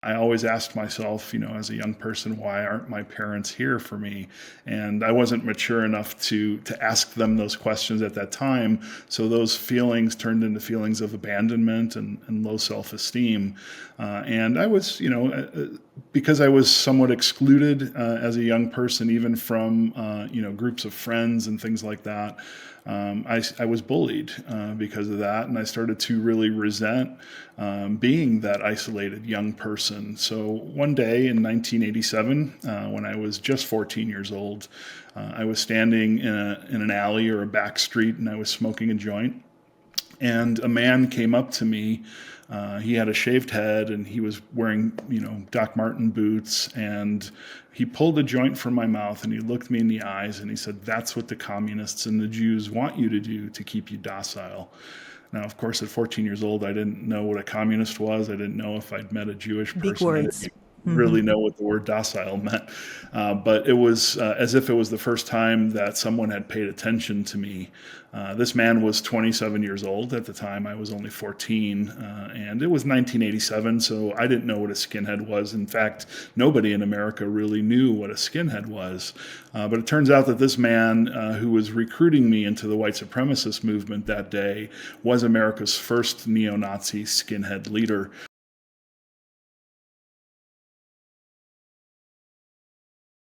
I always asked myself, as a young person, why aren't my parents here for me? And I wasn't mature enough to ask them those questions at that time. So those feelings turned into feelings of abandonment and low self-esteem. And I was, because I was somewhat excluded as a young person, even from, groups of friends and things like that. I was bullied because of that, and I started to really resent being that isolated young person. So one day in 1987, when I was just 14 years old, I was standing in an alley or a back street, and I was smoking a joint. And a man came up to me. He had a shaved head, and he was wearing, Doc Marten boots. And he pulled a joint from my mouth, and he looked me in the eyes, and he said, "That's what the communists and the Jews want you to do to keep you docile." Now, of course, at 14 years old, I didn't know what a communist was. I didn't know if I'd met a Jewish Big person. I words. didn't really know what the word docile meant. But it was as if it was the first time that someone had paid attention to me. This man was 27 years old at the time. I was only 14, and it was 1987, so I didn't know what a skinhead was. In fact, nobody in America really knew what a skinhead was. But it turns out that this man who was recruiting me into the white supremacist movement that day was America's first neo-Nazi skinhead leader.